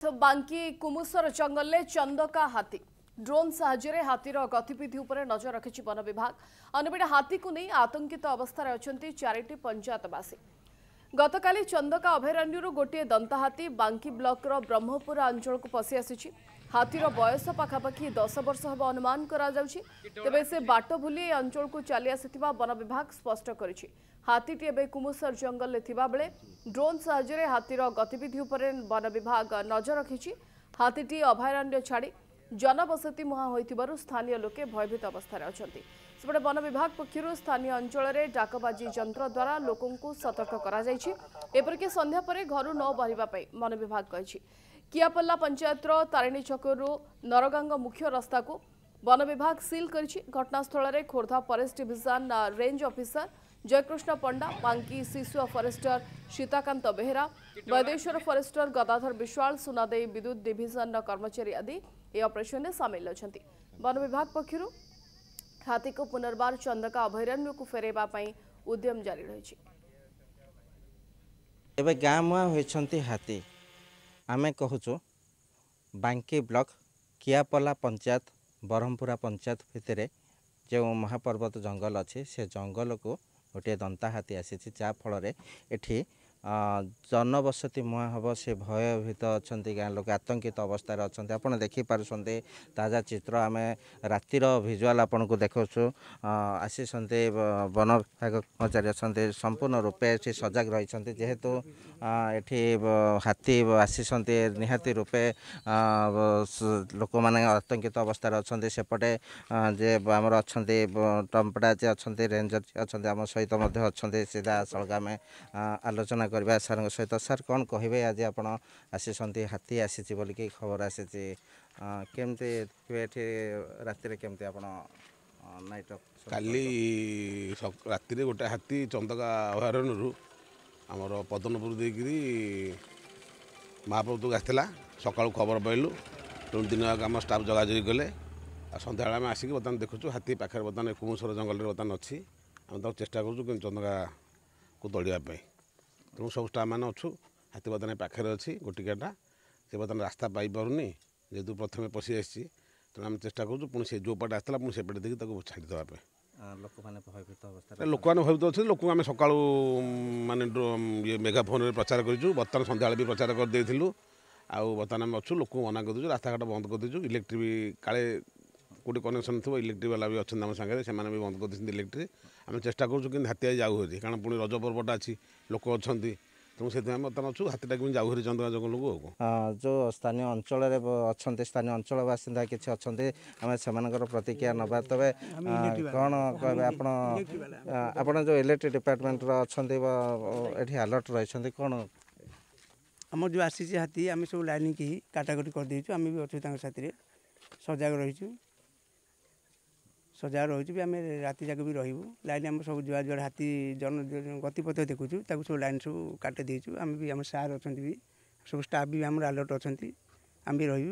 तो बांकी कुमुसर जंगल में चंदका हाथी ड्रोन साहाय्य हाथीर गतिविधि उपर नजर रखिछि वन विभाग। अन्यपटे हाथी को नहीं आतंकित अवस्था अछंती चारिटी पंचायतवासी। गतकाली चंदका अभयारण्य गोटे दंता हाथी बांकी ब्लॉकर ब्रह्मपुर अंचल को पशि आसी। हाथीर बयस पखापाखि 10 वर्ष हम अनुमान तेबे से बाट भूली अंचल को चली आसिथिबा वन विभाग स्पष्ट करिछि। हाथीटी एबे कुमुसर जंगल में थिबा बेले ड्रोन साहाय्य हाथीर गतिविधि उपर वन विभाग नजर रखिछि। हाथीटी अभयारण्य छाड़ी जनबसति मुहां होइथिबारु स्थानीय लोके भयभीत अवस्था अछंती। सेपटे वन विभाग पक्षरु स्थानीय अंचल में डाकबाजी यंत्र द्वारा लोकंकु सतर्क करा जायछि। एपरिक संध्या परे घरु न बाहरिबा पई वन विभाग कहिछि। कियापल्ला पंचायतर तारिणी छकरु नरगांग मुख्य रास्ता को वन विभाग सील करिछि। घटनास्थल में Khordha forest division range officer Jayakrishna Panda, बांकी शिशु फॉरेस्टर सीताकांत बेहेरा, वैदेश्वर फॉरेस्टर गदाधर विश्वाल, सुनादेई विद्युत डिविजन कर्मचारी आदि ए ऑपरेशन में सामिल अछंती। वन विभाग पक्षरु हाथी को पुनर्बार चंदका अभयारण्य को फेरेबा पई उद्यम जारी रहिछि। एबे गाँ मुआ होइछंती हाथी आमे कहूचु बांकी ब्लॉक कियापल्ला पंचायत ब्रह्मपुरा पंचायत भितर जो महापर्वत जंगल अच्छे से जंगल को गोटे दंता हाथी आसी जा फल एठी जनबसति मुहां हम से भयभीत अच्छा गाँ लोक आतंकित अवस्था अच्छा आपड़ देखिपारे ताजा चित्र आम रातिर भिजुआल आपन को देखु आसी वन विभाग कर्मचारी अच्छा संपूर्ण रूपे से सजग रही जेहेतु एठी हाथी आसी निहाती रूपे लोक मैंने आतंकित अवस्था अच्छा सेपटे जे आमर अच्छा टंपड़ा जे अच्छा रेंजर अच्छा आम सहित अच्छा सीधा सलगाम आलोचना करबा सार सहित। सार कौन कहे आज आप आसी हाथी आसी बोलिकी खबर आसी केमती राति केमती आप नाइट काली राति गोटे हाथी चंदका अभयारण्य आमर पदनपुर देकरी महाप्रभु आसला सका खबर पाइलु तेणु दिन आम स्टाफ जगाजगी गले सन्ध्या आम आसिक बर्तमान देखुँ हाथी पाखे बर्तमान कुमुसर जंगल में बर्तमान अच्छी आम तक चेष्टा करूँ चंदका को दौड़ापी तेणु सब स्टाफ मैंने अच्छु हाथी बर्तमान पाखे अच्छी गोटिकाटा से बर्तमान रास्ता पाइपारूनी जेहतु प्रथम पशि आसी तेणु आम चेष्टा करूँ पुणी से जो पटे आसला पुणी सेपटे देखिए छाड़ी देवाई लोक मैंने भयभीत अच्छे लोक आम सका मानने ये मेगाफोन में प्रचार करूँ बर्तमान सन्ध्या भी प्रचार करदेलु आउ बर्तमान आम अच्छु लोक मना करदे रास्ताघाट बंद करदेचु इलेक्ट्रिक भी काले गोटे कनेक्शन थो इलेक्ट्रिक वाला भी अच्छा आम सागर से भी बंद कर इलेक्ट्रिक आम चेष्टा करूँ कि हाथी जाऊ हरी कारण पुणी रज पर्वटा अच्छी लोक अच्छा तेणु से बर्तमान अच्छु हाथीटा कि जाऊ हरी चंदका जंगल को जो स्थानीय अंचल अच्छा स्थानीय अंचल बासिंदा किसी अच्छा आम से प्रतिक्रिया नवा तबे कौन कहे आप जो इलेक्ट्रिक डिपार्टमेंट अच्छा ये अलर्ट रही कौन आम जो आसी हाथी आम सब लाइन की काटाकटी करदेचु आम भी अच्छे साथी सजग रहीचु सजग रही भी आम राति जाक भी रही लाइन आम सब जुआ जुआ हाथी जन गतिपथ देखुचु सब लाइन सब काटे देचु आम भी आम सार अच्छा भी सब स्टाफ भी आम अलर्ट अच्छा आम भी रही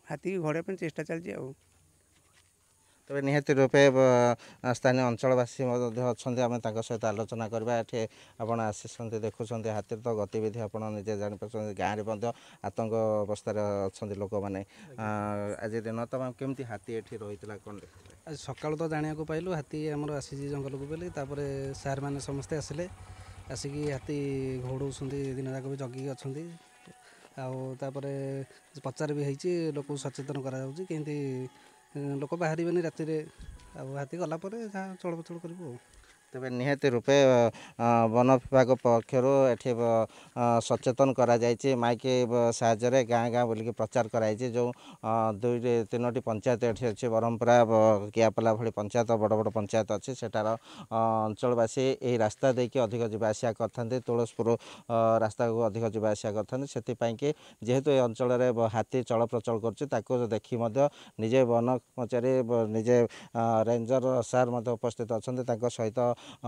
हाथी घोड़ा चेष्टा चलती तबे निहाती रूपे स्थानीय अंचलवासी अच्छा आम सहित आलोचना करवा ये आपड़ आसी देखुं हाथी तो गतिविधि आप निजे जापर गाँव में आतंक अवस्था अच्छा लोक मैंने आज दिन तमाम केमती हाथी ये रही कौन आज सकाल तो जाना पाइलु हाथी आमर आसी जंगल को बोली सार मैंने समस्ते आसिले आसिक हाथी घोड़ाऊँ दिन जाक भी जगिकी अच्छा आउे पचार भी होती लोक सचेतन करमती लोक बाहर राति हाथी गलापर जहाँ चलप्रचल करूँ तेरे निहाती रूपे वन विभाग पक्षर एठी सचेतन करा जायछि माइक साहाय्य गाँ गाँ बोलिक प्रचार कराई जो दुई तीनोटी पंचायत एठी अच्छे ब्रह्मपुरा कियापल्ला भली पंचायत बड़ बड़ पंचायत अच्छे सेटार अंचलवासी यही रास्ता देकी अधिक जावासिया करते तुलसपुर रास्ता को अधिक जावासिया करते से जेहेतु ये अंचल हाथी चल प्रचल कर देखी निजे वन कर्मचारी निजे रेंजर सार उपस्थित अच्छा सहित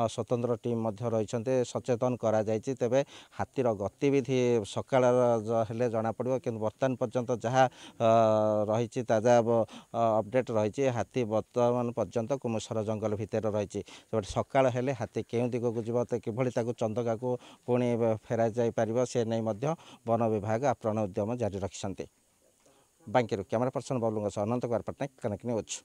स्वतंत्र टीम रही सचेतन करा तेबे हाथीर गतिविधि सकाळ हेले जना पड़ो कि बर्तमान पर्यंत जहाँ रही ताजा अपडेट रही हाथी बर्तमान पर्यंत कुमुसर जंगल भितर रही सकाळ हेले हाथी केउं दिग को जीव तो किभली चंदका को पुणी फेरा जाई पारिबो से नहीं वन विभाग आप्राण उद्यम जारी रखिछन्ते। बांकीरू कैमरा पर्सन बबलू अनंत कुमार पट्टनायक कनेक्ट न्यूज।